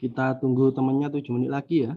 Kita tunggu temannya 7 menit lagi ya.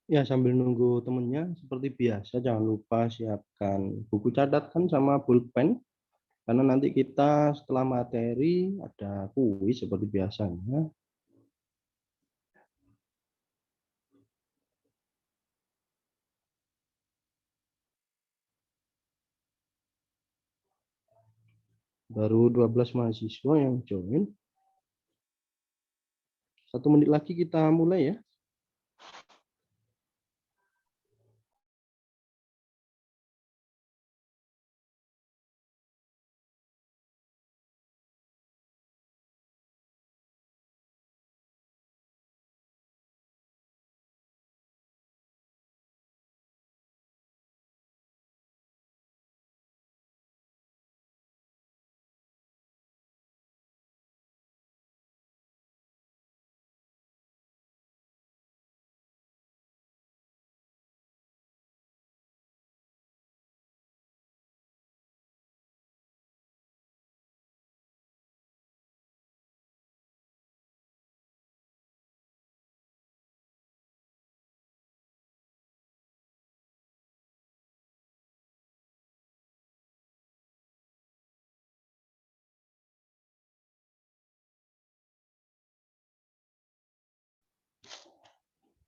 Ya, sambil nunggu temennya, seperti biasa, jangan lupa siapkan buku catatan sama pulpen, karena nanti kita setelah materi ada kuis seperti biasanya. Baru 12 mahasiswa yang join. 1 menit lagi kita mulai ya.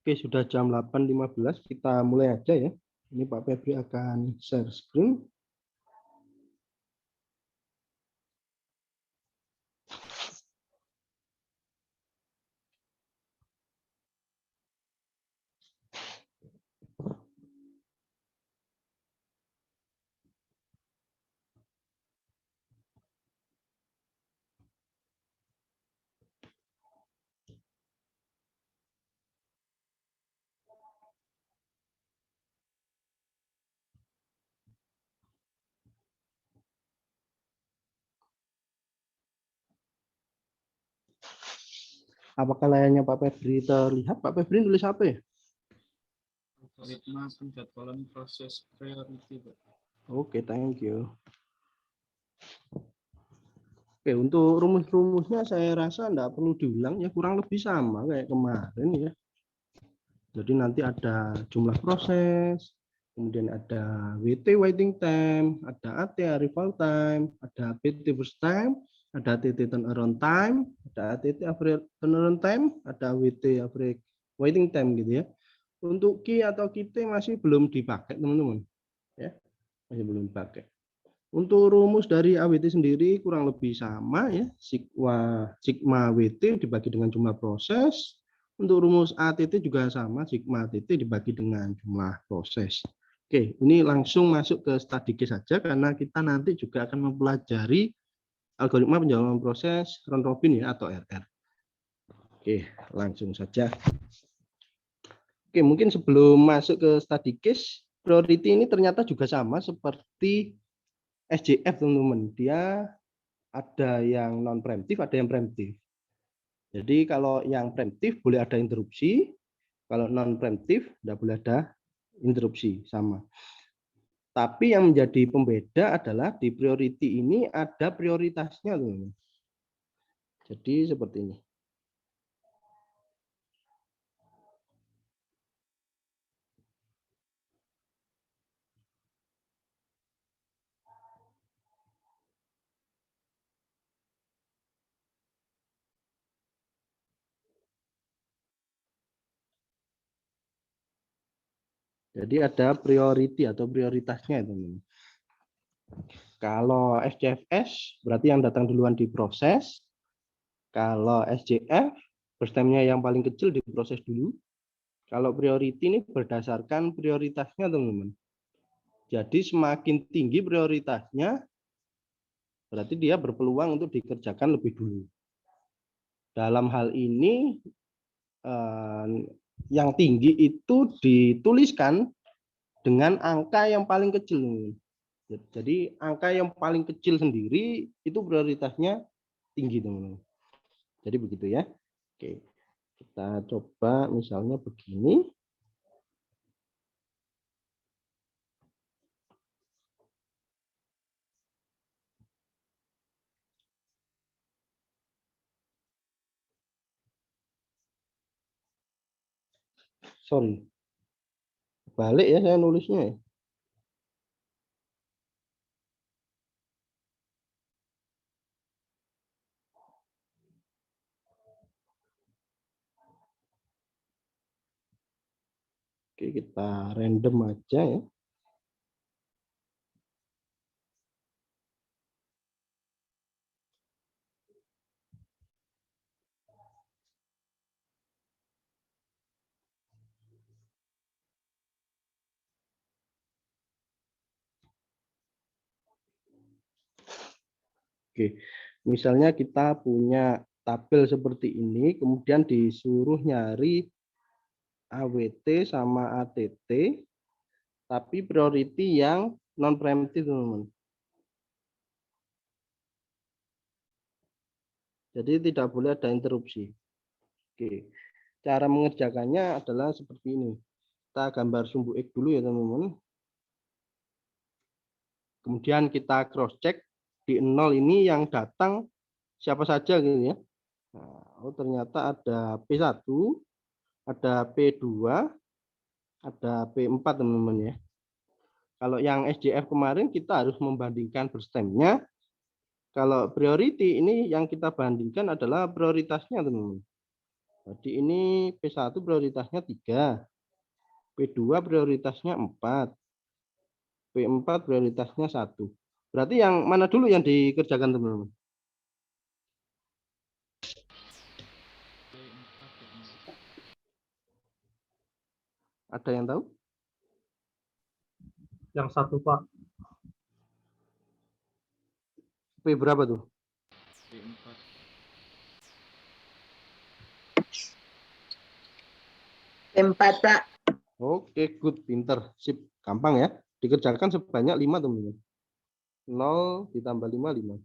Oke, sudah jam 8.15, kita mulai aja ya. Ini Pak Febri akan share screen. Apakah layarnya Pak Febri terlihat? Pak Febri tulis apa ya? Algoritma penjadwalan proses priority. Oke, thank you. Oke, untuk rumus-rumusnya saya rasa enggak perlu diulang ya, kurang lebih sama kayak kemarin ya. Jadi nanti ada jumlah proses, kemudian ada WT waiting time, ada AT arrival time, ada PT burst time, ada ATT turnaround time, ada ATT average turnaround time, ada WT average waiting time gitu ya. Untuk Q atau QT masih belum dipakai teman-teman, ya masih belum dipakai. Untuk rumus dari AWT sendiri kurang lebih sama ya, sigma WT dibagi dengan jumlah proses. Untuk rumus ATT juga sama, sigma ATT dibagi dengan jumlah proses. Oke, ini langsung masuk ke study case saja karena kita nanti juga akan mempelajari algoritma penjalangan proses round robin ya atau RR. Oke, langsung saja. Oke, mungkin sebelum masuk ke study case, priority ini ternyata juga sama seperti SJF teman-teman. Dia ada yang non preemptif, ada yang preemptif. Jadi kalau yang preemptif boleh ada interupsi, kalau non preemptif tidak boleh ada interupsi, sama. Tapi yang menjadi pembeda adalah di priority ini ada prioritasnya, teman-teman. Jadi seperti ini. Jadi ada priority atau prioritasnya, teman-teman. Kalau SJFS berarti yang datang duluan diproses. Kalau SJF burst time-nya yang paling kecil diproses dulu. Kalau priority ini berdasarkan prioritasnya, teman-teman. Jadi semakin tinggi prioritasnya, berarti dia berpeluang untuk dikerjakan lebih dulu. Dalam hal ini, yang tinggi itu dituliskan dengan angka yang paling kecil. Jadi angka yang paling kecil sendiri itu prioritasnya tinggi, teman-teman. Jadi begitu ya. Oke, kita coba misalnya begini. Sorry, Balik ya saya nulisnya ya. Oke, kita random aja ya. Oke, misalnya kita punya tabel seperti ini, kemudian disuruh nyari AWT sama ATT, tapi priority yang non preemptive, teman-teman. Jadi tidak boleh ada interupsi. Oke, cara mengerjakannya adalah seperti ini. Kita gambar sumbu X dulu ya, teman-teman. Kemudian kita cross check di 0 ini yang datang siapa saja gitu ya. Nah, oh ternyata ada P1, ada P2, ada P4 teman-teman ya. Kalau yang SJF kemarin kita harus membandingkan berstemnya. Kalau priority ini yang kita bandingkan adalah prioritasnya teman-teman. Jadi ini P1 prioritasnya 3, P2 prioritasnya 4, P4 prioritasnya 1. Berarti yang mana dulu yang dikerjakan teman-teman? Ada yang tahu? Yang satu, Pak. P berapa tuh? P4. P4, Pak. Oke, good, pinter, sip, gampang ya. Dikerjakan sebanyak 5 teman-teman. 0 ditambah 5, 5.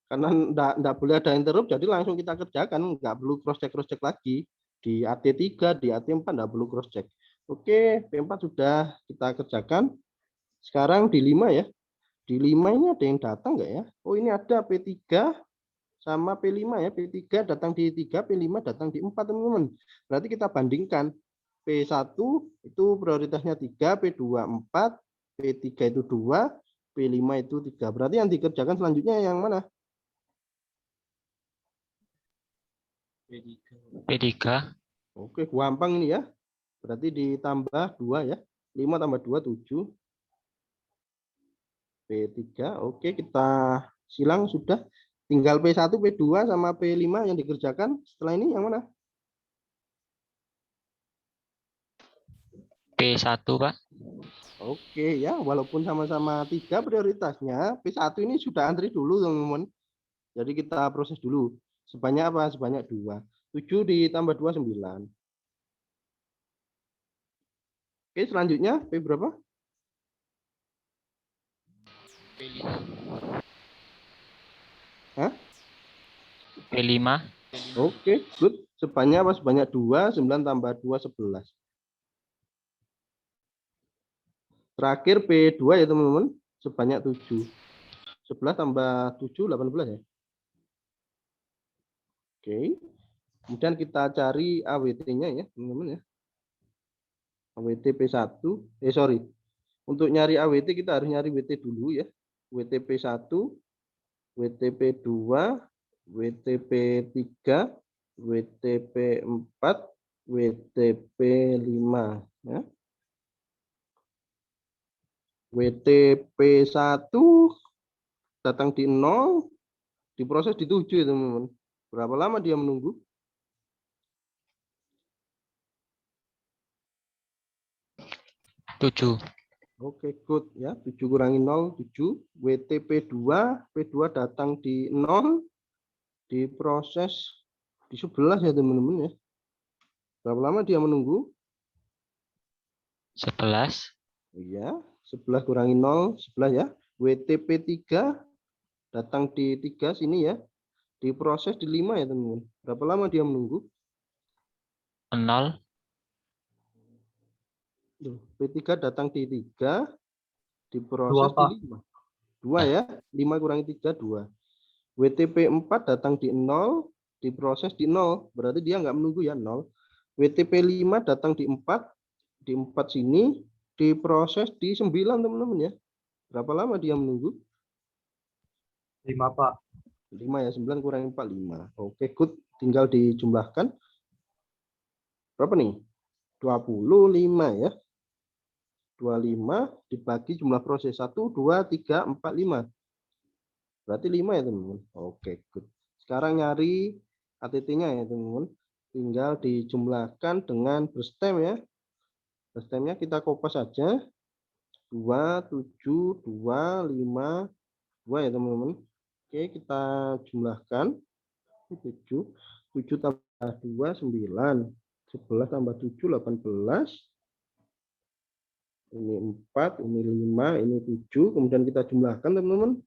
Karena enggak boleh ada interrupt, jadi langsung kita kerjakan, nggak perlu cross check lagi. Di AT3, di AT4 enggak perlu cross check. Oke, P4 sudah kita kerjakan. Sekarang di 5 ya. Di 5 ini ada yang datang enggak ya? Oh, ini ada P3 sama P5 ya. P3 datang di 3, P5 datang di 4 teman-teman. Berarti kita bandingkan. P1 itu prioritasnya 3, P2 4, P3 itu 2, P5 itu 3. Berarti yang dikerjakan selanjutnya yang mana? P3. Oke, gampang ini ya. Berarti ditambah 2 ya. 5 tambah 2, 7. P3. Oke, kita silang sudah. Tinggal P1, P2, sama P5 yang dikerjakan. Setelah ini yang mana? P1, Pak. Oke ya, walaupun sama-sama 3 prioritasnya, P1 ini sudah antri dulu teman-teman. Jadi kita proses dulu. Sebanyak apa? Sebanyak 2. 7 ditambah 2, 9. Oke, selanjutnya P berapa? P5. Hah? P5. Oke, good. Sebanyak apa? Sebanyak 2, 9 tambah 2, 11. Terakhir P2 ya teman-teman. Sebanyak 7. 11 tambah 7, 18 ya. Oke. Kemudian kita cari AWT-nya ya, teman-teman ya. AWT P1. Sorry. Untuk nyari AWT kita harus nyari WT dulu ya. WT P1, WT P2, WT P3, WT P4, WT P5 ya. WT P1 datang di 0, diproses di 7 ya teman-teman. Berapa lama dia menunggu? Tujuh. Oke, good ya. 7 kurangi 0, 7. WT P2, P2 datang di 0, diproses di 11 ya teman-teman ya. Berapa lama dia menunggu? 11. Iya, 11 kurangi 0, 11 ya. WT P3 datang di 3 sini ya. Diproses di 5 ya teman-teman. Berapa lama dia menunggu? 0. P3 datang di 3, diproses 2, Pak. di 5. 2 ya, 5 kurangi 3, 2. WTP 4 datang di 0, diproses di 0. Berarti dia nggak menunggu ya, 0. WTP 5 datang di 4, di 4 sini, diproses di 9 teman-teman ya. Berapa lama dia menunggu? 5, Pak. 5 ya, 9 kurang 4, 5. Oke, good. Tinggal dijumlahkan. Berapa nih? 25 ya. 25 dibagi jumlah proses. 1, 2, 3, 4, 5. Berarti 5 ya teman-teman. Oke, good. Sekarang nyari ATT-nya ya teman-teman. Tinggal dijumlahkan dengan berstem ya. Berstemnya kita kopas saja. 2, 7, 2, 5, 2 ya teman-teman. Oke, kita jumlahkan. 7, 7 tambah 2, 9. 11 tambah 7, 18. Ini 4, ini 5, ini 7. Kemudian kita jumlahkan teman-teman.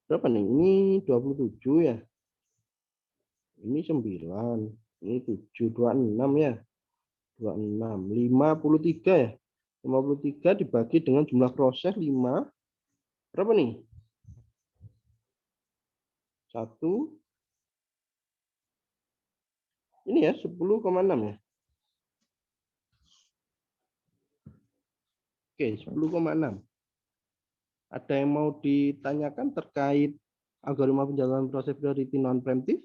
Berapa nih? Ini 27 ya. Ini 9. Ini 7, 26 ya. 26, 53 ya. 53 dibagi dengan jumlah proses 5. Berapa nih? 1. Ini ya 10,6 ya. Oke, 10,6. Ada yang mau ditanyakan terkait algoritma penjadwalan proses priority non preemptive?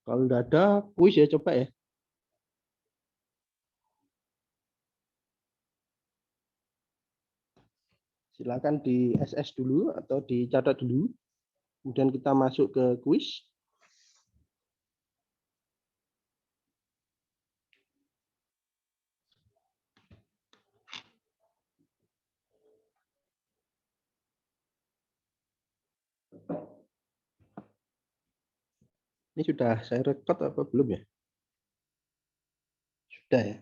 Kalau tidak ada, kuis ya coba ya. Silakan di SS dulu atau dicatat dulu. Kemudian kita masuk ke kuis. Ini sudah saya record apa belum ya? Sudah ya.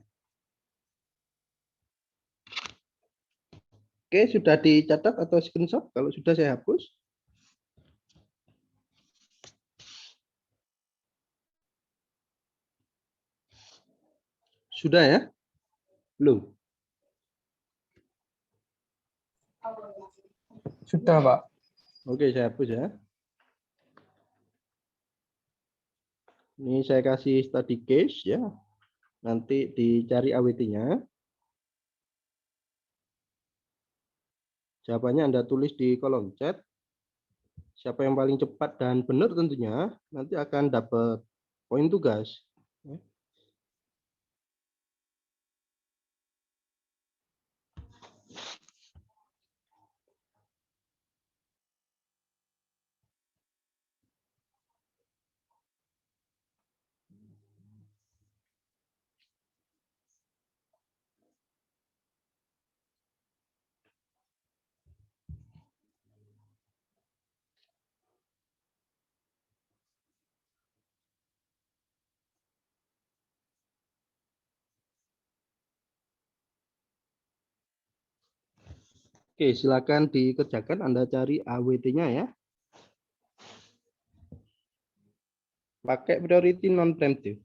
Oke, sudah dicatat atau screenshot? Kalau sudah saya hapus. Sudah ya? Belum? Sudah, Pak. Oke, saya hapus ya. Ini saya kasih study case ya. Nanti dicari AWT-nya. Jawabannya Anda tulis di kolom chat. Siapa yang paling cepat dan benar tentunya nanti akan dapat poin tugas. Oke, silakan dikerjakan. Anda cari AWT-nya ya. Pakai priority non preemptive.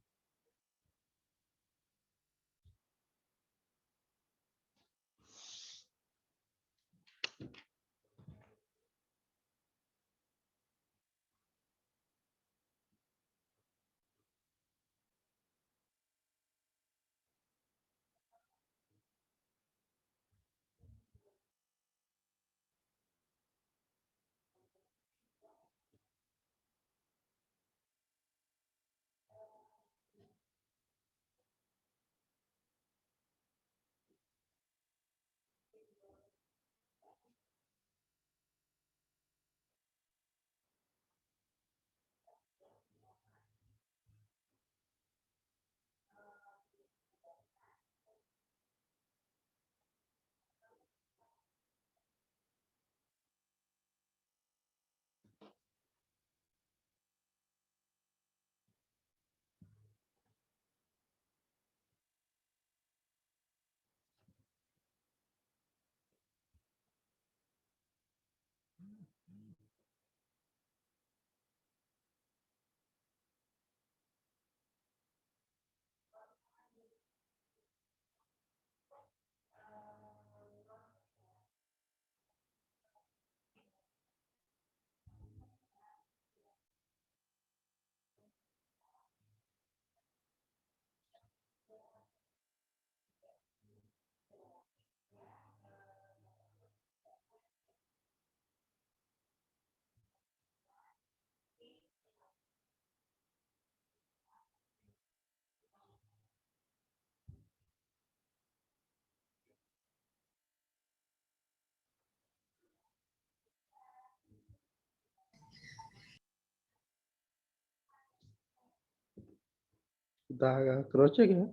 Kita cross check ya.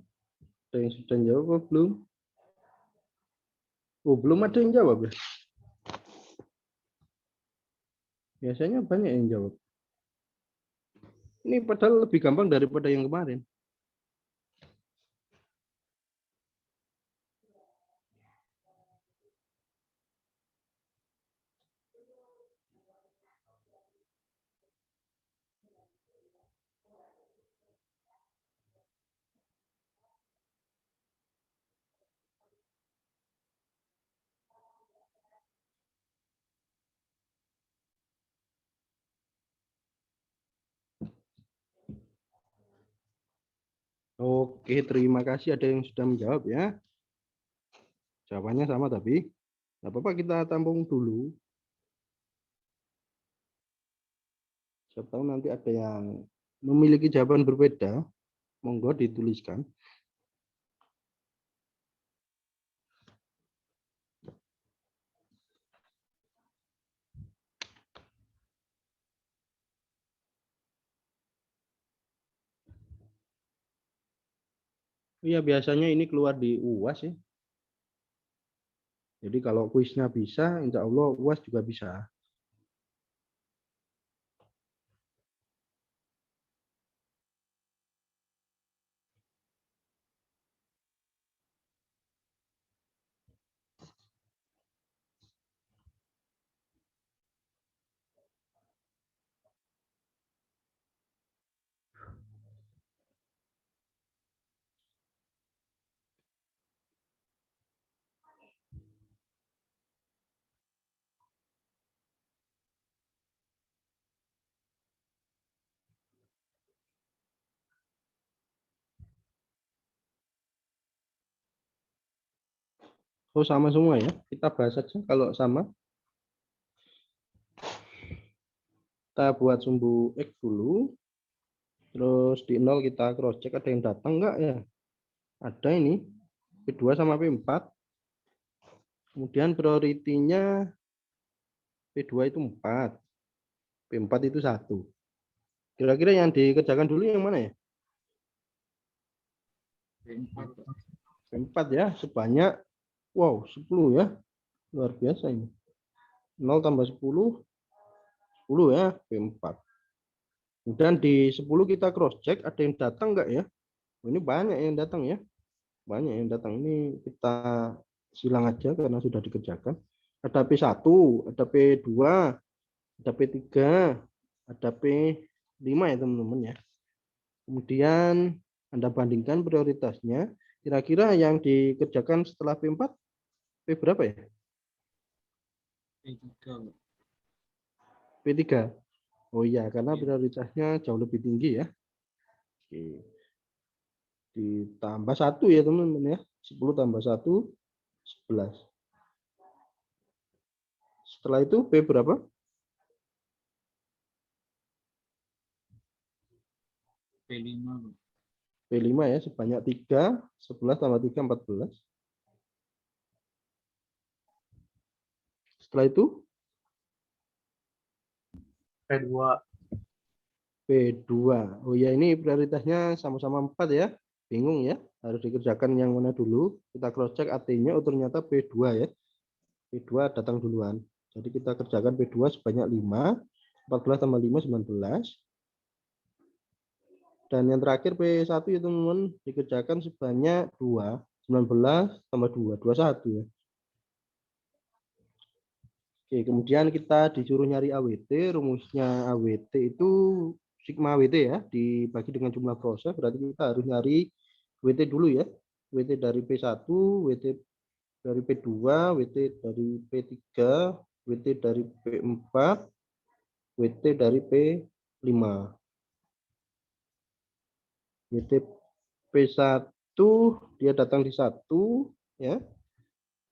Ada yang sudah jawab apa belum? Oh, belum ada yang jawab ya? Biasanya banyak yang jawab. Ini padahal lebih gampang daripada yang kemarin. Oke, terima kasih ada yang sudah menjawab ya. Jawabannya sama tapi nggak apa-apa, kita tampung dulu. Siapa tahu nanti ada yang memiliki jawaban berbeda, monggo dituliskan. Iya, biasanya ini keluar di UAS ya. Jadi kalau kuisnya bisa, insya Allah UAS juga bisa. Oh, sama semua ya. Kita bahas saja kalau sama. Kita buat sumbu X dulu. Terus di 0 kita cross check ada yang datang enggak ya? Ada ini. P2 sama P4. Kemudian prioritinya P2 itu 4. P4 itu 1. Kira-kira yang dikerjakan dulu yang mana ya? P4 ya, sebanyak wow, 10 ya. Luar biasa ini. 0 tambah 10, 10 ya, P4. Kemudian di 10 kita cross check, ada yang datang enggak ya? Ini banyak yang datang ya. Banyak yang datang. Ini kita silang aja karena sudah dikerjakan. Ada P1, ada P2, ada P3, ada P5 ya teman-teman ya. Kemudian Anda bandingkan prioritasnya. Kira-kira yang dikerjakan setelah P4, P berapa ya? P3. Oh iya, karena prioritasnya jauh lebih tinggi ya. Oke. Ditambah 1 ya teman-teman ya. 10 tambah 1, 11. Setelah itu P berapa? P5 ya, sebanyak 3, 11 tambah 3, 14. Setelah itu P2. P2. Oh ya, ini prioritasnya sama-sama 4 ya. Bingung ya, harus dikerjakan yang mana dulu. Kita cross check AT-nya, oh ternyata P2 ya. P2 datang duluan. Jadi kita kerjakan P2 sebanyak 5. 14 tambah 5, 19. Dan yang terakhir P1 ya teman-teman, dikerjakan sebanyak 2. 19 tambah 2, 21 ya. Oke, kemudian kita disuruh nyari AWT. Rumusnya AWT itu sigma WT ya, dibagi dengan jumlah proses. Berarti kita harus nyari WT dulu ya. WT dari P1, WT dari P2, WT dari P3, WT dari P4, WT dari P5. WT P1 dia datang di 1 ya.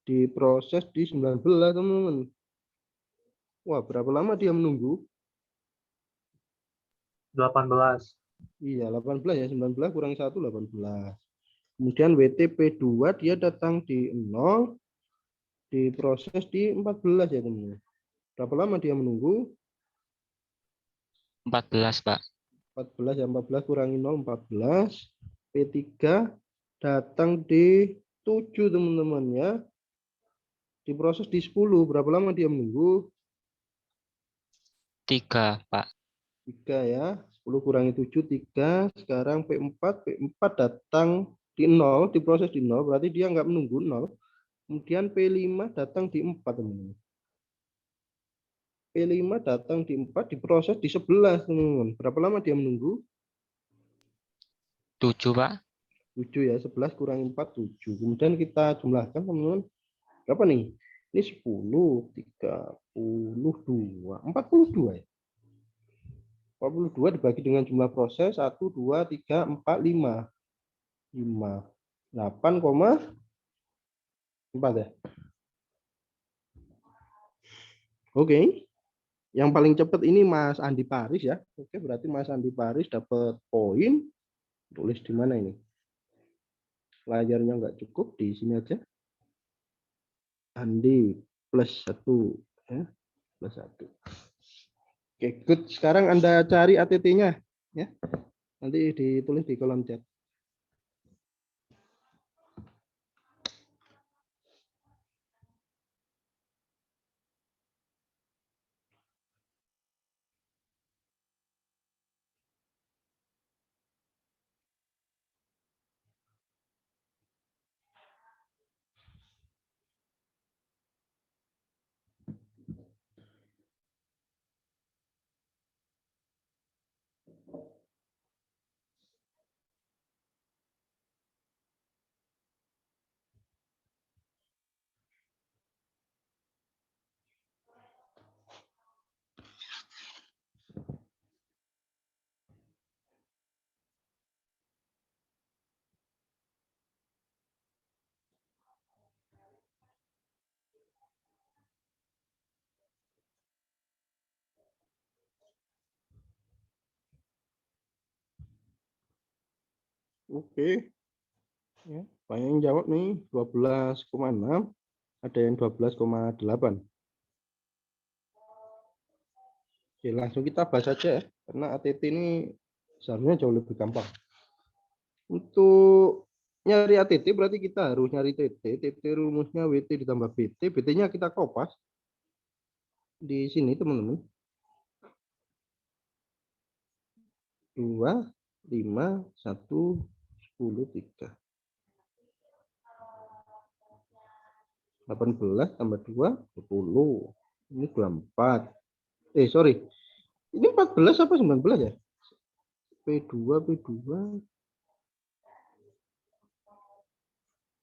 Diproses di 19 teman-teman. Wah, berapa lama dia menunggu? 18. Iya, 18 ya, 19 kurang 1, 18. Kemudian WTP2 dia datang di 0, diproses di 14 ya teman-teman. Berapa lama dia menunggu? 14, Pak. 14 ya, 14 kurangi 0, 14. P3 datang di 7 teman-teman ya. Diproses di 10. Berapa lama dia menunggu? 3, Pak. 3 ya. 10 kurangi 7, 3. Sekarang P4 datang di 0, diproses di 0. Berarti dia nggak menunggu 0. Kemudian P5 datang di 4, teman-teman. P5 datang di 4, diproses di 11, teman-teman. Berapa lama dia menunggu? 7, Pak. 7 ya. 11 kurangi 4, 7. Kemudian kita jumlahkan, teman-teman. Berapa nih? Ini 10, 32, 42 ya. 42 dibagi dengan jumlah proses 1, 2, 3, 4, 5. 8,4 ya. Oke. Yang paling cepat ini Mas Andi Paris ya. Oke, berarti Mas Andi Paris dapat poin. Tulis di mana ini? Layarnya nggak cukup, di sini aja. Andi plus 1 ya. Plus 1. Oke, good. Sekarang Anda cari ATT-nya ya. Nanti ditulis di kolom chat. Oke. Ya, banyak yang jawab nih 12,6, ada yang 12,8. Oke, langsung kita bahas aja ya, karena ATT ini seharusnya jauh lebih gampang. Untuk nyari ATT berarti kita harus nyari TT. TT rumusnya WT ditambah BT. BT-nya kita kopas di sini teman-teman. 2, 5, 1, 10, 3. 18 tambah 2, 20. Ini 24. Sorry. Ini 14 apa 19 ya? P2.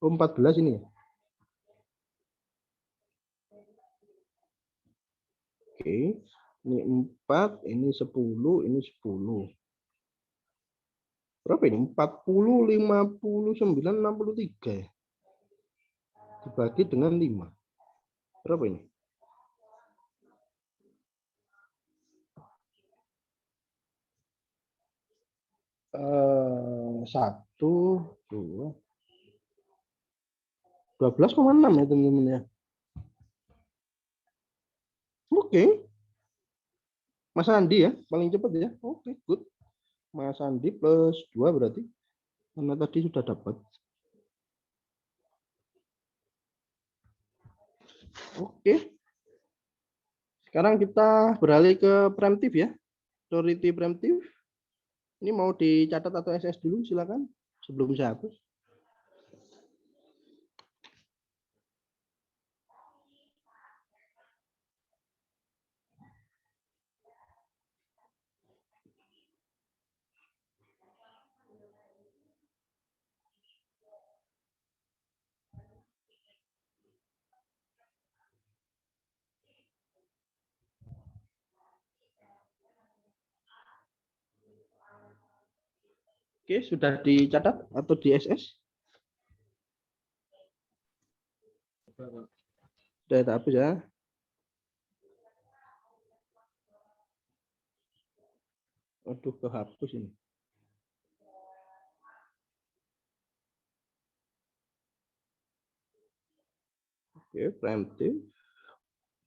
Oh, 14 ini ya. Oke. Ini 4, ini 10, ini 10. Berapa ini? 40, 59, 63 ya. Dibagi dengan 5. Berapa ini? Satu, 2, 12,6 ya teman-teman ya. Oke. Mas Andi ya, paling cepat ya. Oke, good. Mas Andi plus 2 berarti. Karena tadi sudah dapat. Oke. Sekarang kita beralih ke preemptif ya. Priority preemptif. Ini mau dicatat atau SS dulu silakan sebelum saya hapus. Oke, sudah dicatat atau di SS? Sudah hapus ya. Aduh, kehapus ini. Oke, preemptif.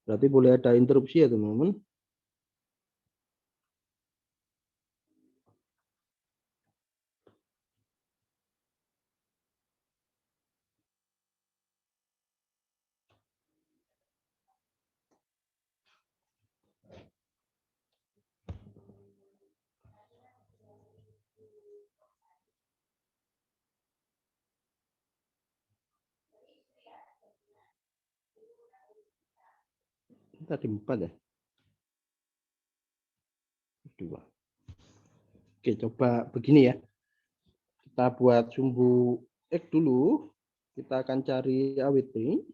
Berarti boleh ada interupsi ya teman-teman. Tadi 4 ya. 2. Oke, coba begini ya. Kita buat sumbu X dulu. Kita akan cari AWT.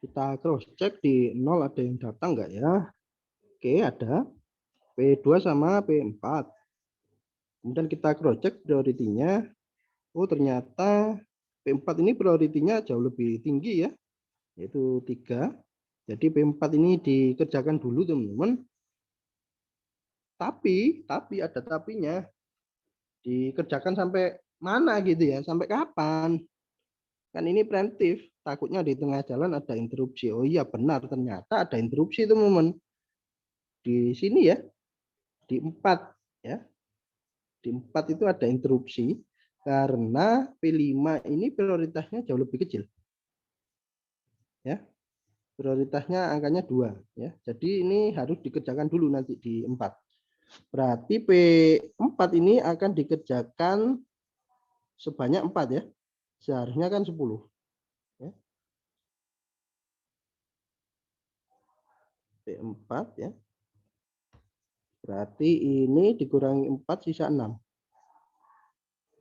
Kita cross check di 0 ada yang datang enggak ya? Oke, ada. P2 sama P4. Kemudian kita cross check prioritinya. Oh, ternyata P4 ini prioritinya jauh lebih tinggi ya. Yaitu 3. Jadi P4 ini dikerjakan dulu, teman-teman. Tapi ada tapinya. Dikerjakan sampai mana gitu ya? Sampai kapan? Kan ini preemptif. Takutnya di tengah jalan ada interupsi. Oh iya benar, ternyata ada interupsi, teman-teman. Di sini ya. Di 4 ya. Di 4 itu ada interupsi karena P5 ini prioritasnya jauh lebih kecil. Ya. Prioritasnya angkanya 2 ya. Jadi ini harus dikerjakan dulu nanti di 4. Berarti P4 ini akan dikerjakan sebanyak 4 ya. Seharusnya kan 10. Ya. P4 ya. Berarti ini dikurangi 4 sisa 6.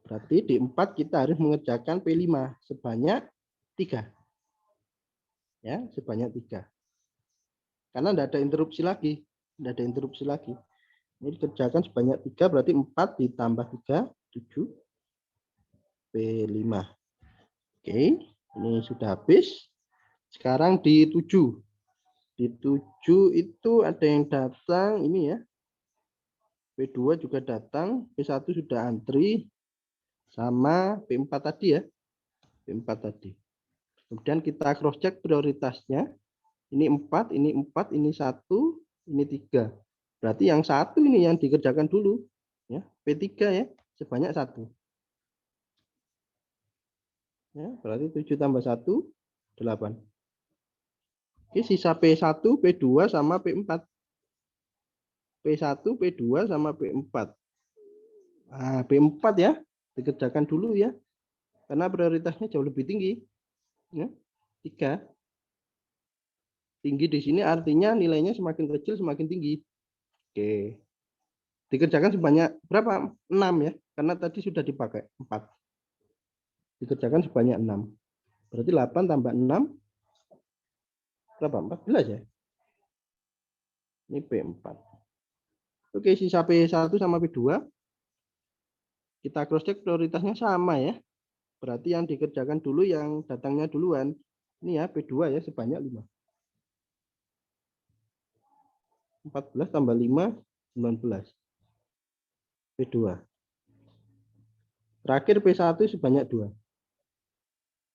Berarti di 4 kita harus mengerjakan P5 sebanyak 3. Ya, sebanyak 3. Karena tidak ada interupsi lagi. Tidak ada interupsi lagi. Ini dikerjakan sebanyak 3, berarti 4 ditambah 3, 7. P5. Oke, ini sudah habis. Sekarang di 7. Di 7 itu ada yang datang, ini ya. P2 juga datang, P1 sudah antri, sama P4 tadi ya. P4 tadi. Kemudian kita cross check prioritasnya. Ini 4, ini 1, ini 3. Berarti yang 1 ini yang dikerjakan dulu. Ya, P3 ya, sebanyak 1. Ya, berarti 7 tambah 1, 8. Oke, sisa P1, P2, sama P4. P1, P2, sama P4. Nah, P4 ya, dikerjakan dulu ya. Karena prioritasnya jauh lebih tinggi. Ya, 3. Tinggi di sini artinya nilainya semakin kecil semakin tinggi. Oke. Dikerjakan sebanyak berapa? 6 ya. Karena tadi sudah dipakai 4. Dikerjakan sebanyak 6. Berarti 8 tambah 6 berapa? 14 ya. Ini P4. Oke, sisa P1 sama P2. Kita cross check prioritasnya sama ya. Berarti yang dikerjakan dulu yang datangnya duluan. Ini ya P2 ya sebanyak 5. 14 tambah 5, 19. P2. Terakhir P1 sebanyak 2.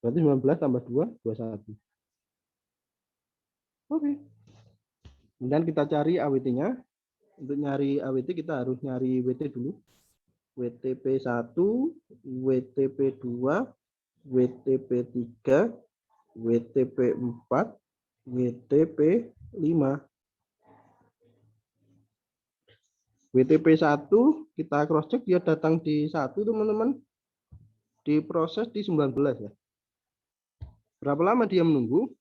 Berarti 19 tambah 2, 21. Oke. Kemudian kita cari AWT-nya. Untuk nyari AWT kita harus nyari WT dulu. WTP1, WTP2, WTP3, WTP4, WTP5. WTP1 kita cross check dia datang di 1, teman-teman. Diproses di 19 ya. Berapa lama dia menunggu?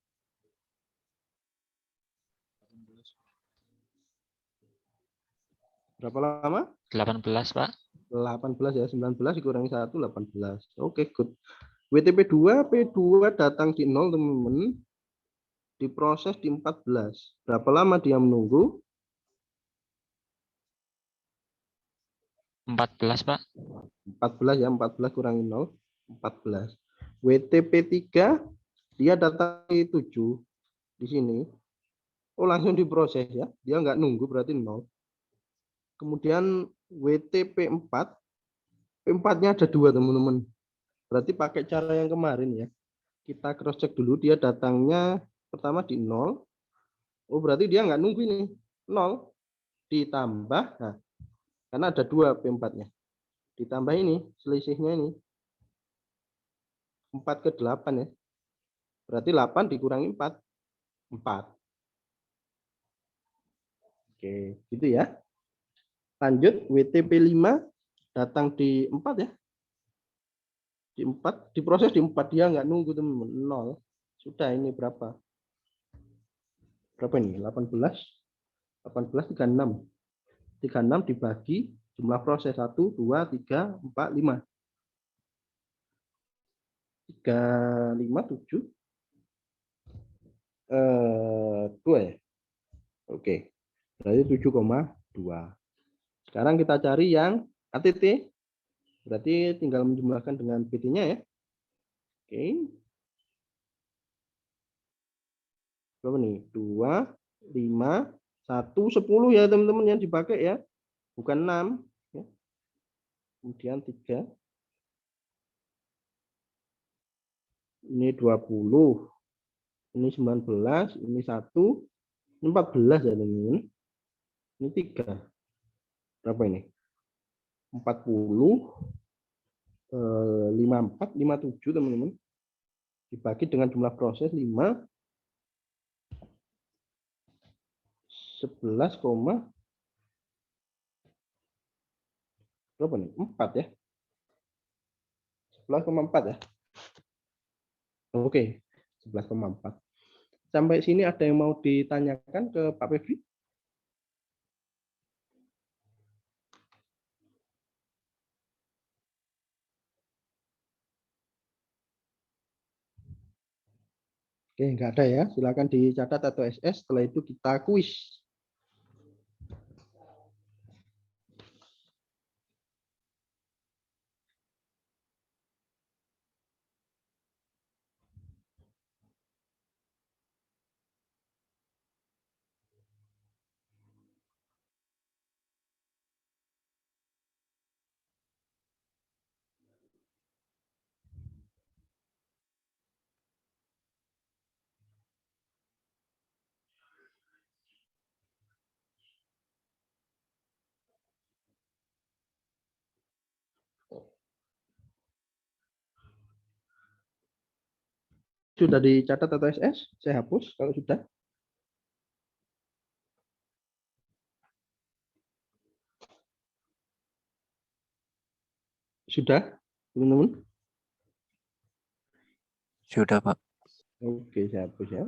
Berapa lama? 18, Pak. 18 ya, 19 dikurangi 1, 18. Oke, good. WTP2, P2 datang di 0, teman-teman. Diproses di 14. Berapa lama dia menunggu? 14, Pak. 14 ya, 14 kurangi 0, 14. WTP3 dia datang di 7 di sini. Oh, langsung diproses ya. Dia nggak nunggu berarti 0. Kemudian WTP4, P4-nya ada 2, teman-teman. Berarti pakai cara yang kemarin ya. Kita cross check dulu, dia datangnya pertama di 0. Oh, berarti dia nggak nunggu ini. 0 ditambah, nah, karena ada 2 P4-nya. Ditambah ini, selisihnya ini. 4 ke 8 ya. Berarti 8 dikurangi 4. 4. Oke, gitu ya. Lanjut, WTP5 datang di 4 ya. Di 4, diproses di 4, dia nggak nunggu, teman-teman. 0. Sudah ini berapa? berapa ini? 18 36. 36 dibagi jumlah proses 1 2 3 4 5. 3 5 7 2 ya. Oke. Berarti 7,2. Sekarang kita cari yang ATT. Berarti tinggal menjumlahkan dengan PT-nya ya. Oke. Berapa nih? 2, 5, 1, 10 ya teman-teman yang dipakai ya. Bukan 6. Ya. Kemudian 3. Ini 20. Ini 19. Ini 1. Ini 14 ya teman-teman. Ini 3. Berapa ini? 40. 54, 57 teman-teman. Dibagi dengan jumlah proses 5. 11, berapa nih? 4 ya. 11,4 ya. Oke, 11,4. Sampai sini ada yang mau ditanyakan ke Pak Febri? Oke, enggak ada ya. Silakan dicatat atau SS. Setelah itu kita kuis. Sudah dicatat atau SS? Saya hapus kalau sudah. Sudah, teman-teman? Sudah, Pak. Oke, saya hapus ya.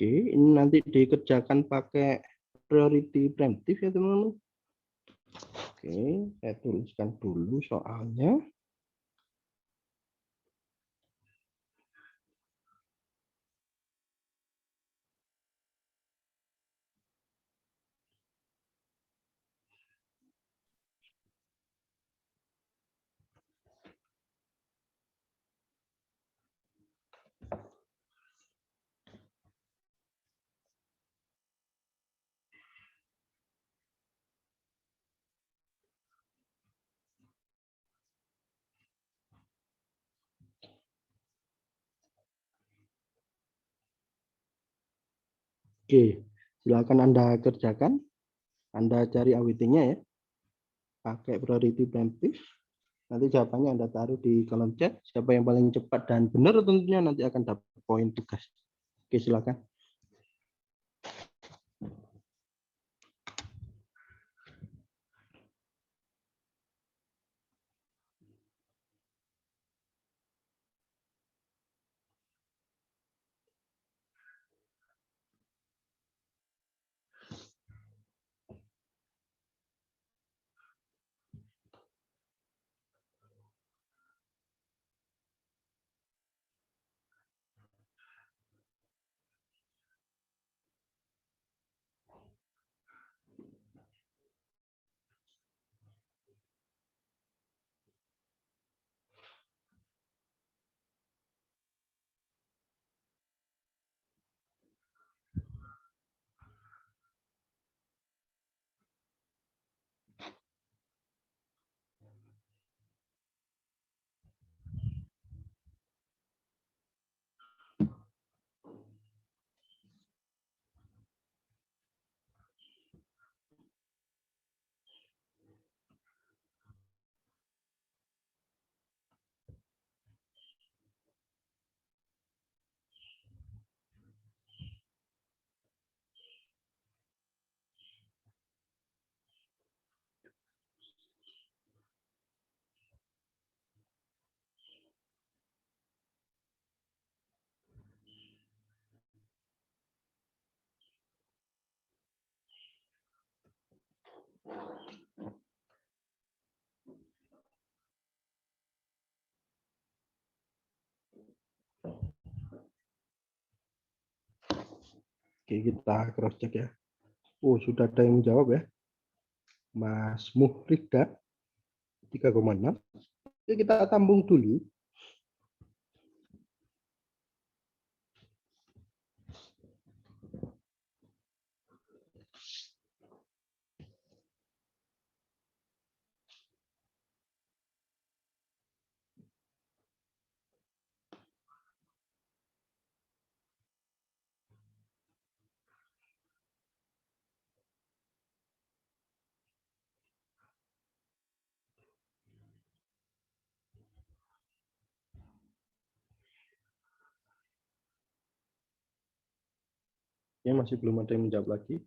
Oke, ini nanti dikerjakan pakai priority preemptive ya teman-teman. Oke, saya tuliskan dulu soalnya. Oke, silakan Anda kerjakan. Anda cari AWT-nya ya. Pakai priority preemptive. Nanti jawabannya Anda taruh di kolom chat. Siapa yang paling cepat dan benar tentunya nanti akan dapat poin tugas. Oke, silakan. Oke, kita cross check ya. Oh, sudah ada yang menjawab ya. Mas Muhrika 3,6. Oke, kita tampung dulu. Ya, masih belum ada yang menjawab lagi.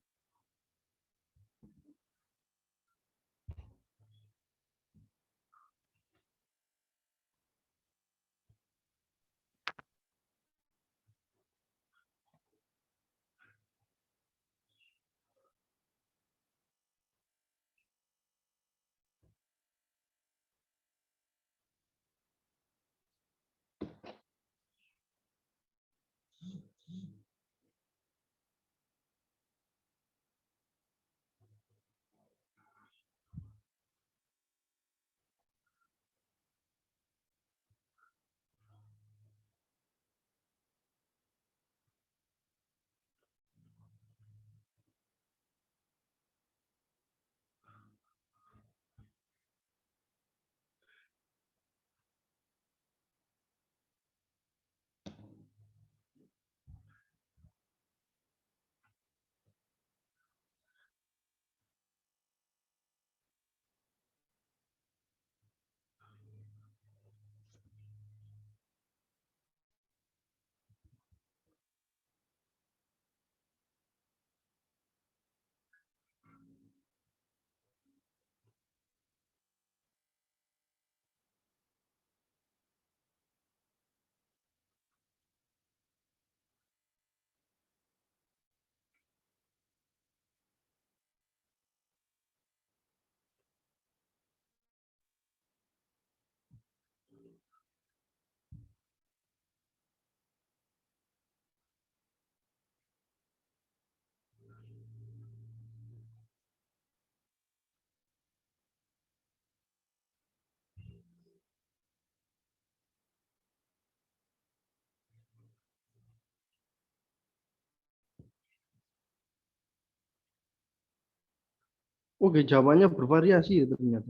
Oke, jawabannya bervariasi ya ternyata.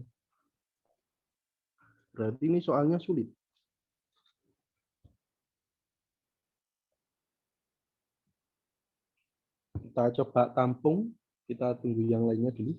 Berarti ini soalnya sulit. Kita coba tampung, kita tunggu yang lainnya dulu.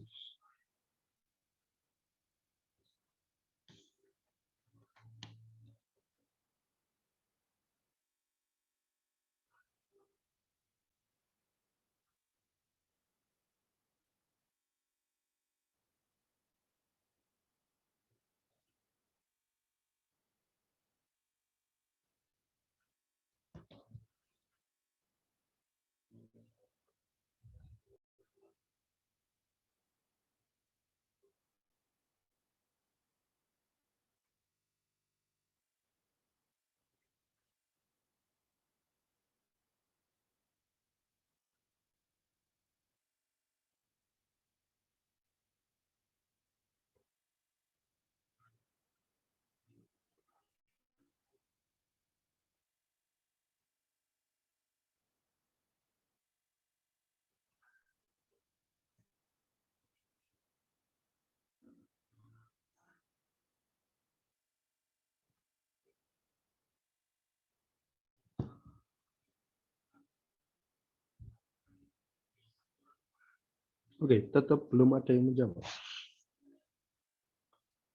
Oke, tetap belum ada yang menjawab.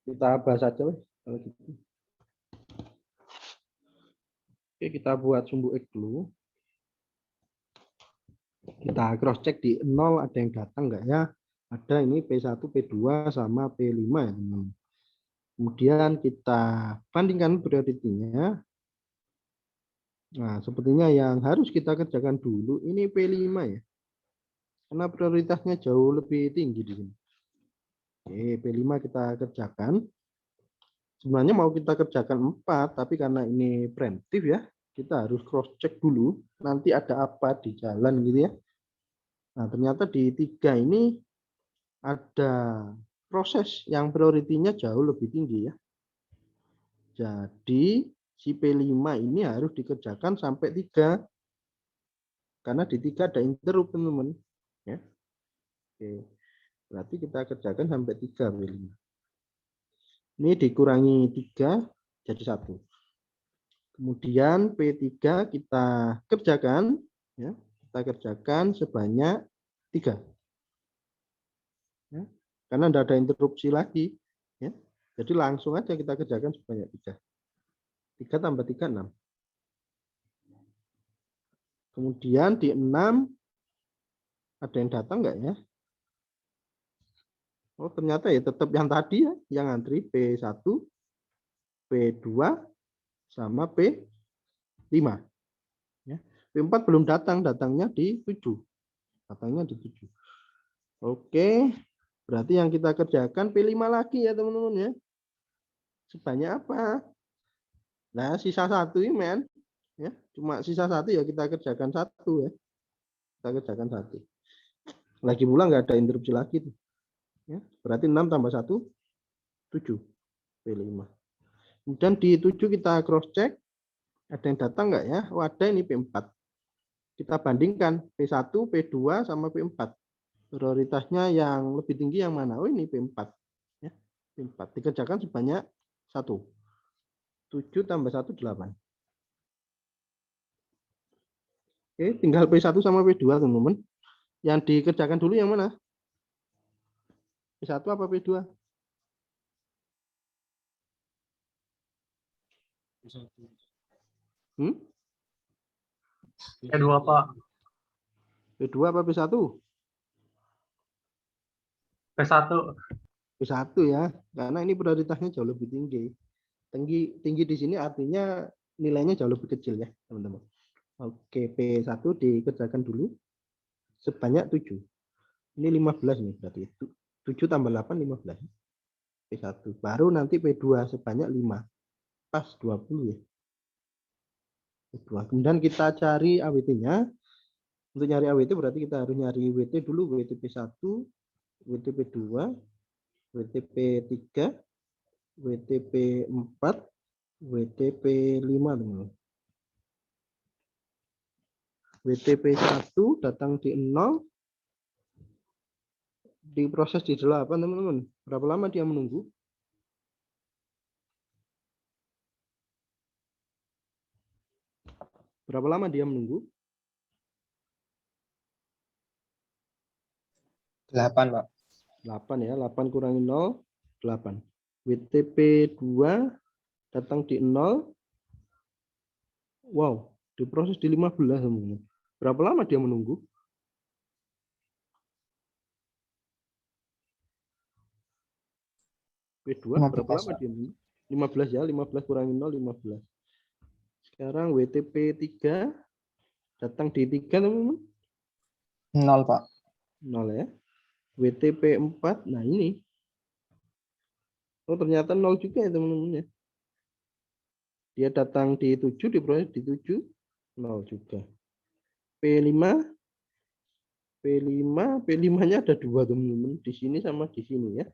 Kita bahas aja weh, kalau gitu. Oke, kita buat sumbu X dulu. Kita cross check di 0 ada yang datang enggak ya? Ada ini P1, P2 sama P5 ya, teman. Kemudian kita bandingkan prioritinya. Nah, sepertinya yang harus kita kerjakan dulu ini P5 ya. Karena prioritasnya jauh lebih tinggi di sini. Oke, P5 kita kerjakan. Sebenarnya mau kita kerjakan 4, tapi karena ini preemptif ya, kita harus cross check dulu. Nanti ada apa di jalan gitu ya. Nah, ternyata di 3 ini ada proses yang prioritinya jauh lebih tinggi ya. Jadi si P5 ini harus dikerjakan sampai 3. Karena di 3 ada interrupt, teman-teman. Ya. Oke. Berarti kita kerjakan sampai 3 P5. Ini dikurangi 3 jadi 1. Kemudian P3 kita kerjakan, ya, kita kerjakan sebanyak 3. Ya, karena tidak ada interupsi lagi. Ya. Jadi langsung aja kita kerjakan sebanyak 3. 3 tambah 3, 6. Kemudian di 6, ada yang datang nggak ya? Oh, ternyata ya tetap yang tadi ya, yang antri P1, P2, sama P5. Ya. P4 belum datang, datangnya di 7. Datangnya di 7. Oke, berarti yang kita kerjakan P5 lagi ya teman-teman ya. Sebanyak apa? Nah, sisa 1 ini men. Ya, cuma sisa 1 ya kita kerjakan 1 ya. Kita kerjakan 1. Lagi pula nggak ada interupsi lagi tuh. Ya, berarti 6 tambah 1, 7. P5. Kemudian di 7 kita cross check. Ada yang datang nggak ya? Oh, ada ini P4. Kita bandingkan P1, P2 sama P4. Prioritasnya yang lebih tinggi yang mana? Oh, ini P4. Ya, P4. Dikerjakan sebanyak 1. 7 tambah 1, 8. Oke, tinggal P1 sama P2, teman-teman. Yang dikerjakan dulu yang mana? P1 apa P2? Hmm? P2, Pak. P2 apa P1? P1. P1 ya, karena ini prioritasnya jauh lebih tinggi. Tinggi di sini artinya nilainya jauh lebih kecil ya, teman-teman. Oke, P1 dikerjakan dulu sebanyak 7. Ini 15 nih berarti. 7 tambah 8, 15. P1. Baru nanti P2 sebanyak 5. Pas 20 ya. P2. Kemudian kita cari AWT-nya. Untuk nyari AWT berarti kita harus nyari WT dulu. WT P1, WT P2, WT P3, WT P4, WT P5, teman-teman. WTP1 datang di 0, diproses di 8, teman-teman. Berapa lama dia menunggu? Berapa lama dia menunggu? 8, Pak. 8 ya, 8 kurangi 0, 8. WTP2 datang di 0. Wow, diproses di 15, teman-teman. Berapa lama dia menunggu? P2 berapa lama dia menunggu? 15 ya, 15 kurangi 0, 15. Sekarang WTP3 datang di 3, teman-teman. 0, Pak. 0 ya. WTP4, nah ini. Oh, ternyata 0 juga ya, teman-teman ya. Dia datang di 7, diproses di 7, 0 juga. P5, P5-nya ada 2, teman-teman. Di sini sama di sini ya.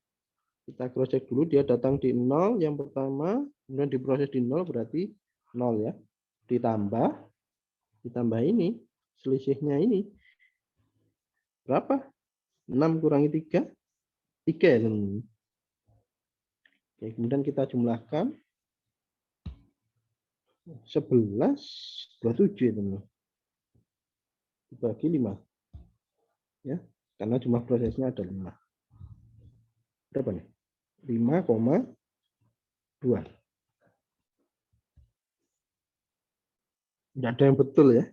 Kita cross check dulu, dia datang di 0 yang pertama, kemudian diproses di 0 berarti 0 ya. Ditambah ini, selisihnya ini. Berapa? 6 kurangi 3, 3 ya, teman-teman. Oke, kemudian kita jumlahkan 11, 27 ya, teman-teman. Dibagi 5. Ya, karena jumlah prosesnya ada 5. Berapa nih? 5,2. Tidak ada yang betul ya.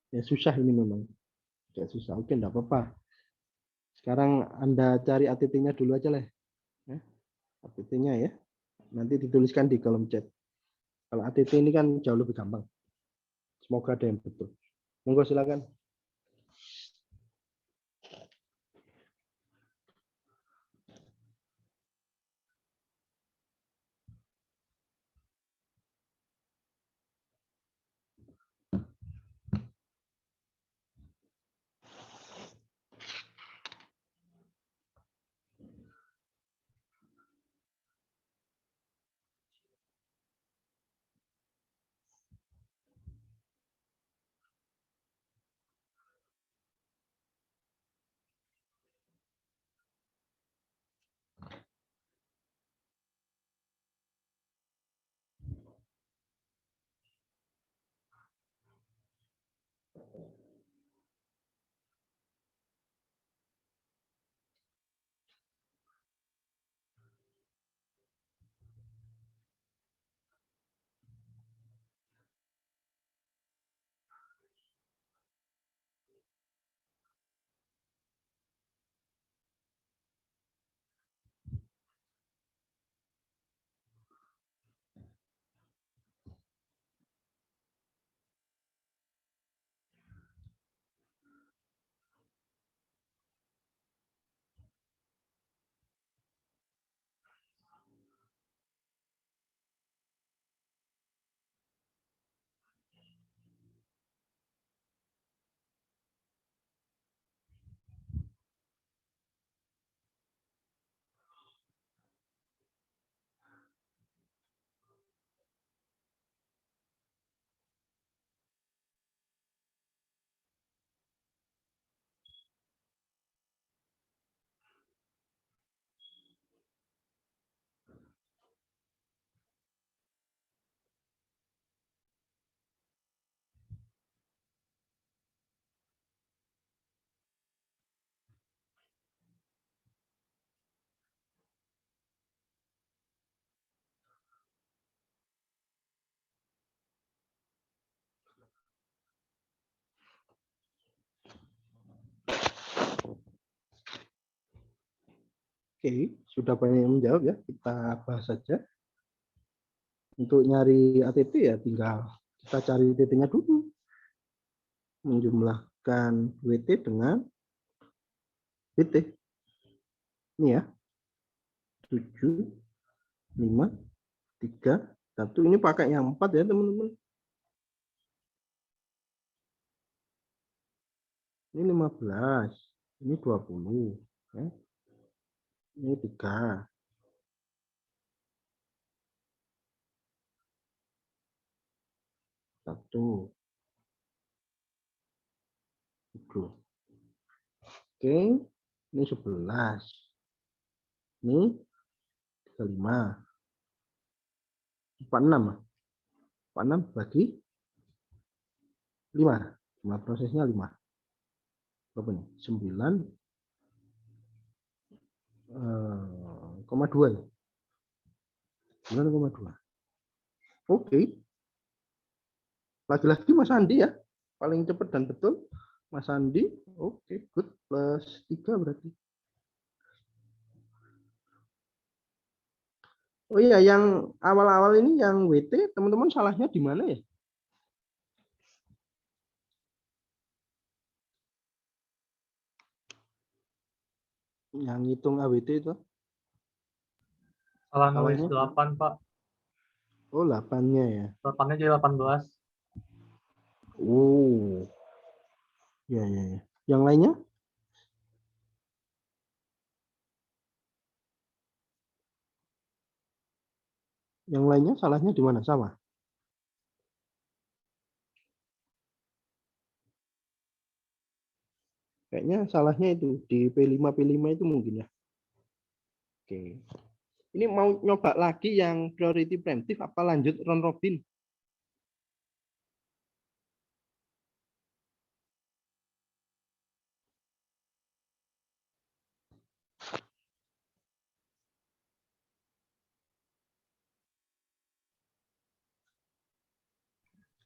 Ya susah ini memang. Ya susah. Oke, enggak apa-apa. Sekarang Anda cari ATT-nya dulu aja lah. Ya, ATT-nya ya. Nanti dituliskan di kolom chat. Kalau ATT ini kan jauh lebih gampang. Semoga ada yang betul. Monggo silakan. Oke, sudah banyak yang menjawab ya. Kita bahas saja. Untuk nyari ATP ya tinggal kita cari TT-nya dulu. Menjumlahkan WT dengan WT. Ini ya. 7, 5, 3, 1. Ini pakai yang 4 ya teman-teman. Ini 15. Ini 20. Ya. Ini 3. 1. 7. Oke. Ini 11. Ini 35. 46. 46 bagi 5. Jumlah prosesnya 5. Berapa nih? 9,2 ya? 9,2. Oke. Lagi-lagi Mas Andi ya. Paling cepat dan betul. Mas Andi. Oke, good. Plus 3 berarti. Oh iya, yang awal-awal ini yang WT, teman-teman salahnya di mana ya? Yang ngitung AWT itu? Salah nulis Salahnya? 8, Pak. Oh, 8-nya ya. 8-nya jadi 18. Oh, ya, ya, ya. Yang lainnya? Yang lainnya salahnya di mana? Sama? Kayaknya salahnya itu di P5 P5 itu mungkin ya. Oke. Ini mau nyoba lagi yang priority preemptive apa lanjut round robin?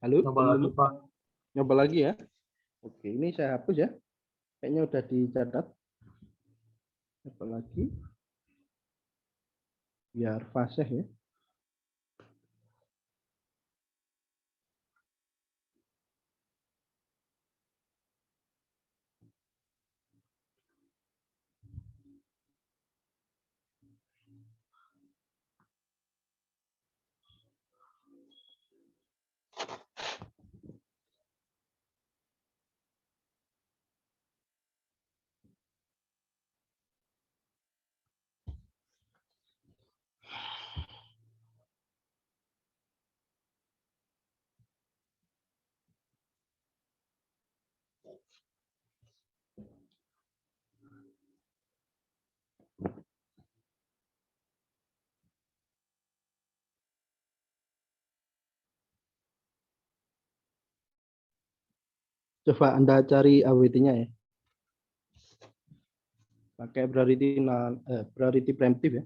Halo, Coba lagi, teman-teman. Pak. Nyoba lagi ya. Oke, ini saya hapus ya. Kayaknya udah dicatat. Nyoba lagi. Biar fasih ya. Coba Anda cari AWT-nya ya. Pakai priority preemptive ya.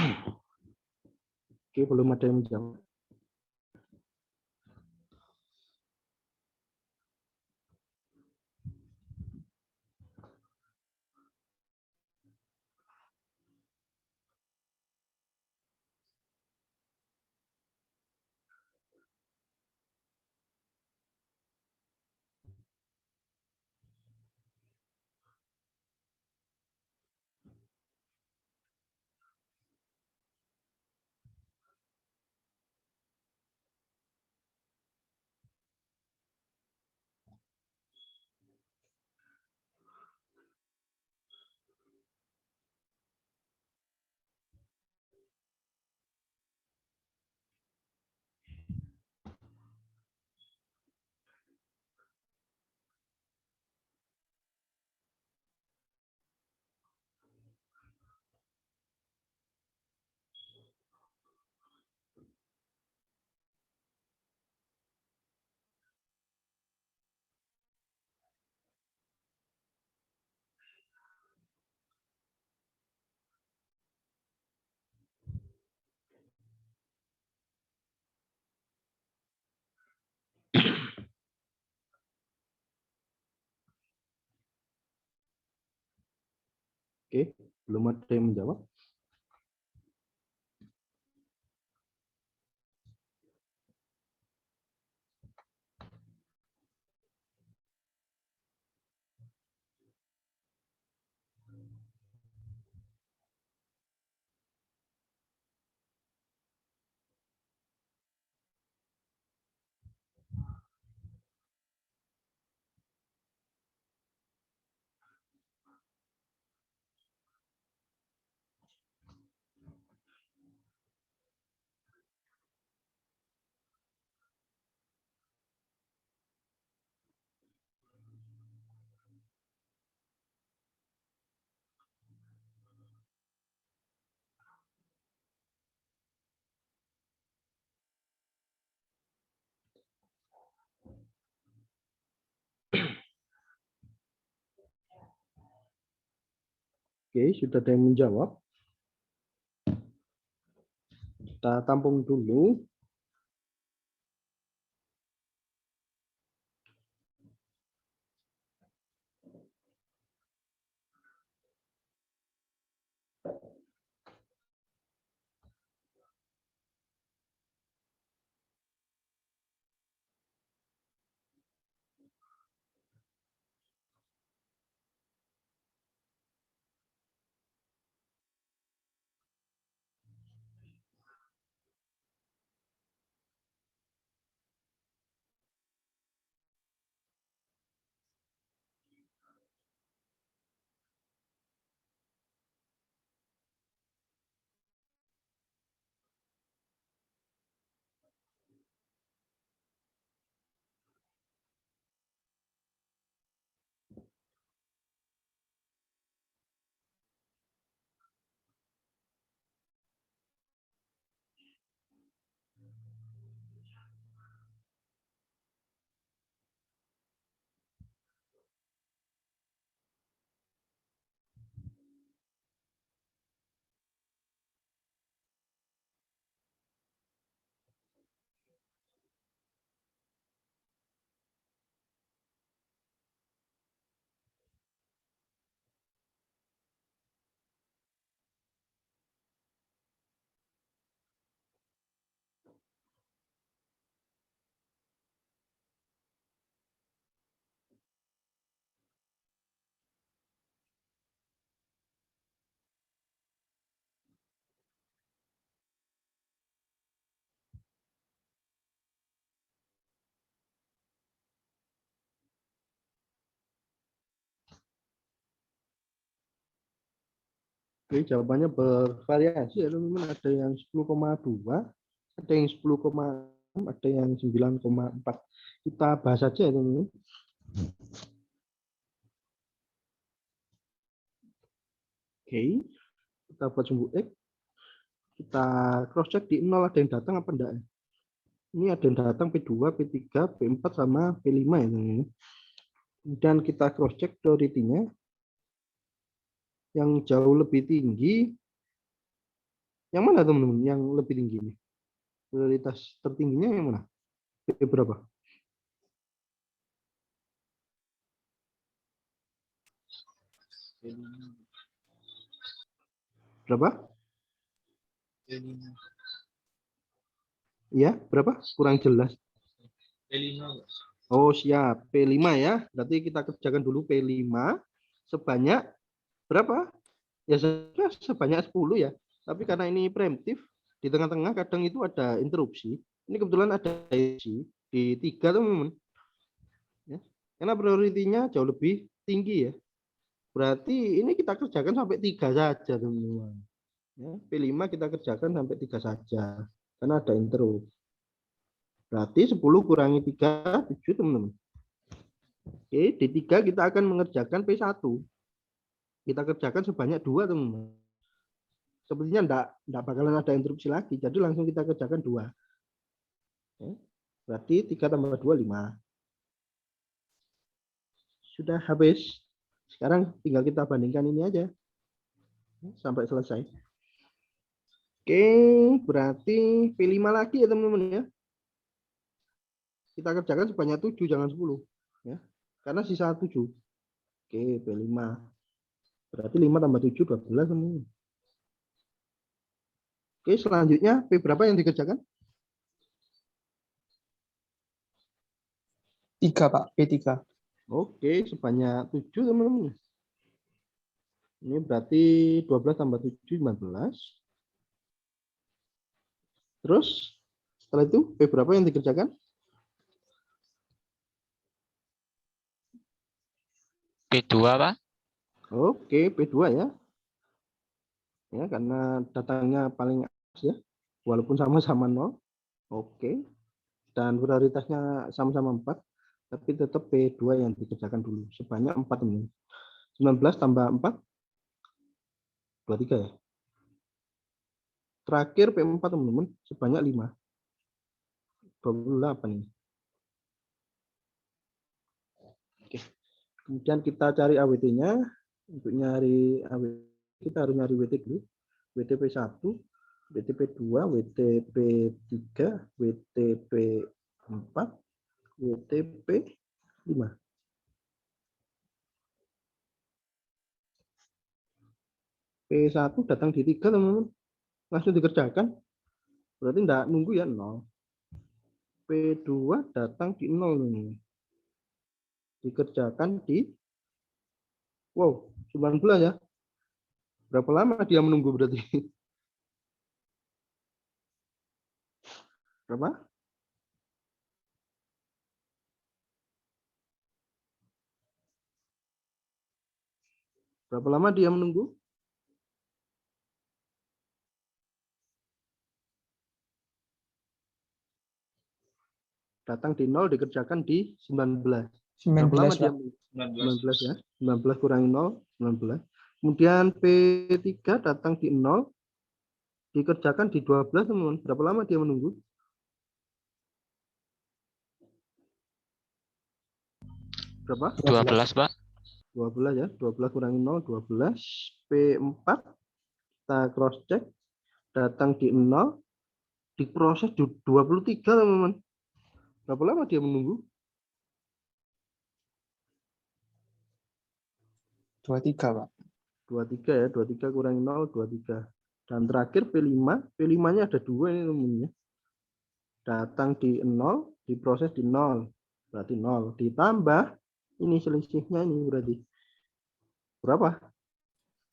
Oke, belum ada yang menjawab. Oke, belum ada yang menjawab. Oke, sudah ada yang menjawab. Kita tampung dulu. Oke, jawabannya bervariasi ya teman-teman. Ada yang 10,2, ada yang 10,6, ada yang 9,4. Kita bahas saja ya teman-teman. Oke, kita buat sumbu X. Kita cross check di 0 ada yang datang apa enggak ya? Ini ada yang datang P2, P3, P4 sama P5 ya teman-teman. Kemudian kita cross check priority-nya. Yang jauh lebih tinggi Yang mana teman-teman? Yang lebih tinggi nih? Prioritas tertingginya yang mana? P berapa? Berapa? Iya, berapa? Kurang jelas. Oh, siap. P5 ya. Berarti kita kerjakan dulu P5 sebanyak berapa? Ya sebanyak 10 ya. Tapi karena ini preemptif, di tengah-tengah kadang itu ada interupsi. Ini kebetulan ada interupsi di 3 teman-teman. Ya. Karena prioritinya jauh lebih tinggi ya. Berarti ini kita kerjakan sampai 3 saja teman-teman. Ya, P5 kita kerjakan sampai 3 saja. Karena ada interrupt. Berarti 10 kurangi 3, 7 teman-teman. Oke, D3 kita akan mengerjakan P1. Kita kerjakan sebanyak 2 teman-teman. Sepertinya enggak bakalan ada interupsi lagi. Jadi langsung kita kerjakan 2. Oke. Berarti 3 tambah 2, 5. Sudah habis. Sekarang tinggal kita bandingkan ini aja. Sampai selesai. Oke, berarti P5 lagi ya teman-teman ya. Kita kerjakan sebanyak 7, jangan 10. Ya. Karena sisa 7. Oke, P5. Berarti 5 tambah 7, 12 teman-teman. Oke, selanjutnya P berapa yang dikerjakan? 3 Pak, P3. Oke, sebanyak 7 teman-teman. Ini berarti 12 tambah 7, 15. Terus, setelah itu P berapa yang dikerjakan? P2, Pak. Oke, P2 ya. Ya, karena datangnya paling atas ya. Walaupun sama-sama 0. Oke. Dan prioritasnya sama-sama 4. Tapi tetap P2 yang dikerjakan dulu. Sebanyak 4 teman. 19 tambah 4. 23 ya. Terakhir P4 teman-teman. Sebanyak 5. 28 ini. Oke. Kemudian kita cari AWT-nya. Untuk nyari AWT, kita harus nyari WT dulu. WTP1, WTP2, WTP3, WTP4, WTP5. P1 datang di 3 teman-teman. Langsung dikerjakan. Berarti enggak nunggu ya 0. P2 datang di 0 teman-teman. Dikerjakan di 19 ya. Berapa lama dia menunggu berarti? Berapa? Berapa lama dia menunggu? Datang di 0 dikerjakan di 19. Berapa lama 19 dia? Pak. 19 ya. 19 kurangi 0, 19. Kemudian P3 datang di 0, dikerjakan di 12 teman-teman. Berapa lama dia menunggu? Berapa? 12, Pak. 12 ya. 12 kurangi 0, 12. P4 kita cross check. Datang di 0, diproses di 23 teman-teman. Berapa lama dia menunggu? 23 Pak. 23 ya. 23 kurangi 0, 23. Dan terakhir P5. P5-nya ada 2 ini teman-teman. Datang di 0, diproses di 0. Berarti 0. Ditambah, ini selisihnya ini berarti. Berapa?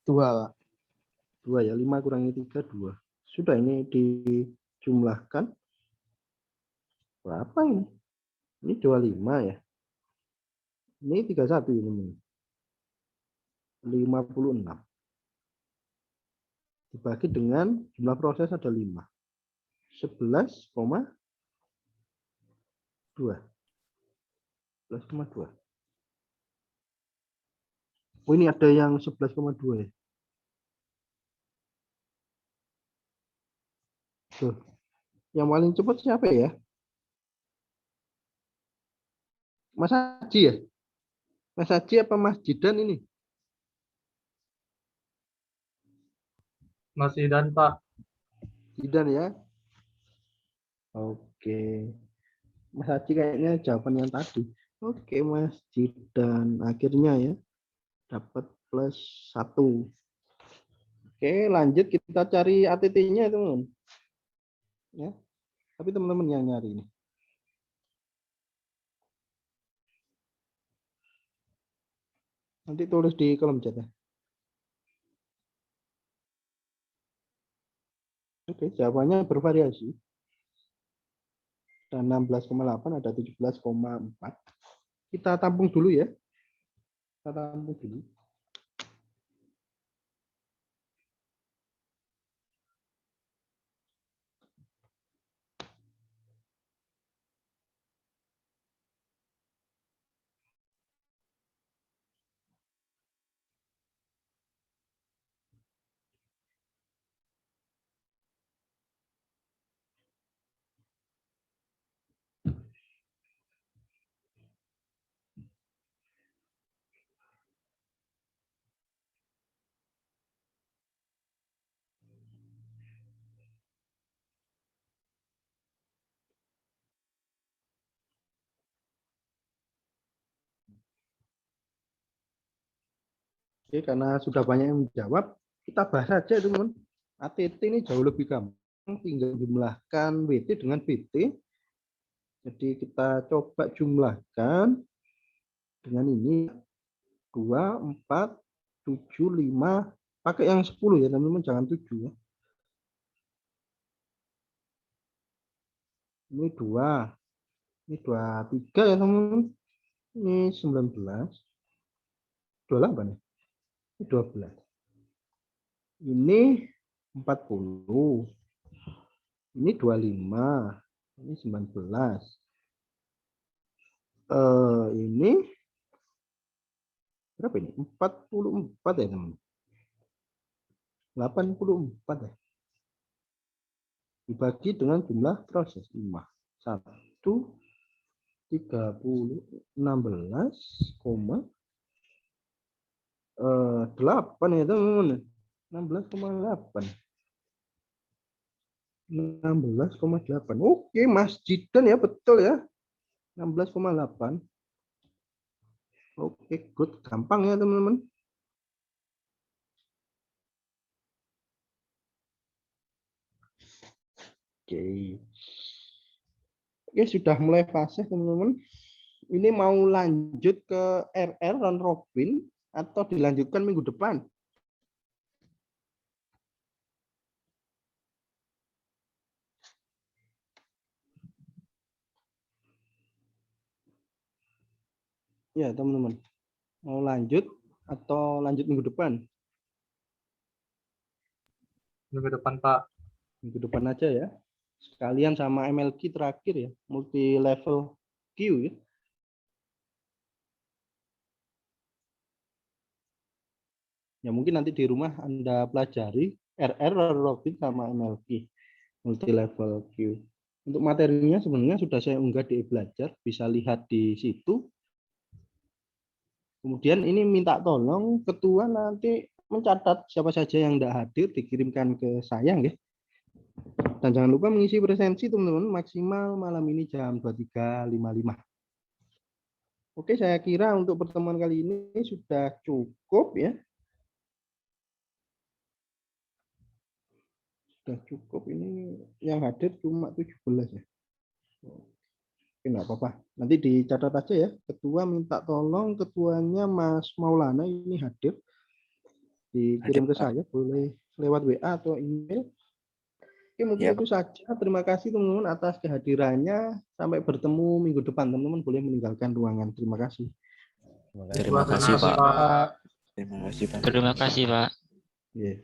2 Pak. 2 ya. 5 kurangi 3, 2. Sudah ini dijumlahkan. Berapa ini? Ini 25 ya. Ini 31 ini. 56. Dibagi dengan jumlah proses ada 5. 11,2. 11,2. Oh, ini ada yang 11,2 ya. Tuh. Yang paling cepat siapa ya? Mas Haji ya? Mas Haji apa Mas Jidan ini? Masih dan Pak. Jidan ya. Oke. Mas Haji kayaknya jawaban yang tadi. Oke, Mas Jidan. Akhirnya ya. Dapat +1. Oke, lanjut kita cari ATT-nya, teman-teman. Ya. Tapi teman-teman yang nyari ini. Nanti tulis di kolom chat ya. Oke, jawabannya bervariasi. Ada 16,8, ada 17,4. Kita tampung dulu ya. Kita tampung dulu. Oke, karena sudah banyak yang menjawab, kita bahas saja teman-teman. ATT ini jauh lebih gampang, tinggal jumlahkan WT dengan PT. Jadi kita coba jumlahkan dengan ini 2, 4, 7, 5, pakai yang 10 ya teman-teman, jangan 7 ya. Ini 2, ini 23 ya teman-teman. Ini 19, 28 ya. Ini 12. Ini 40. Ini 25. Ini 19. Ini berapa ini? 44 ya, teman. 84 ya. Dibagi dengan jumlah proses 5. 1 30 16,8 ya teman-teman. 16,8. 16,8. Oke, Mas Jidan ya, betul ya. 16,8. Oke, good. Gampang ya teman-teman. Oke. Oke, sudah mulai fase teman-teman. Ini mau lanjut ke RR round robin atau dilanjutkan minggu depan? Ya, teman-teman. Mau lanjut atau lanjut minggu depan? Minggu depan, Pak. Minggu depan aja ya. Sekalian sama MLQ terakhir ya, multi level Q ya. Ya mungkin nanti di rumah Anda pelajari RR Robin sama MLQ multi level Q. Untuk materinya sebenarnya sudah saya unggah di belajar, bisa lihat di situ. Kemudian ini minta tolong ketua nanti mencatat siapa saja yang tidak hadir dikirimkan ke saya ya. Dan jangan lupa mengisi presensi teman-teman maksimal malam ini jam 23.55. Oke, saya kira untuk pertemuan kali ini sudah cukup ya. Sudah cukup, ini yang hadir cuma 17 ya. Oke, enggak apa-apa. Nanti dicatat aja ya. Ketua minta tolong ketuanya Mas Maulana ini hadir. Dikirim ke saya, boleh lewat WA atau email. Oke, mungkin itu saja. Terima kasih teman-teman atas kehadirannya. Sampai bertemu minggu depan. Teman-teman boleh meninggalkan ruangan. Terima kasih. Terima kasih, Pak. Pak. Terima kasih, Pak. Terima kasih, Pak. Yeah.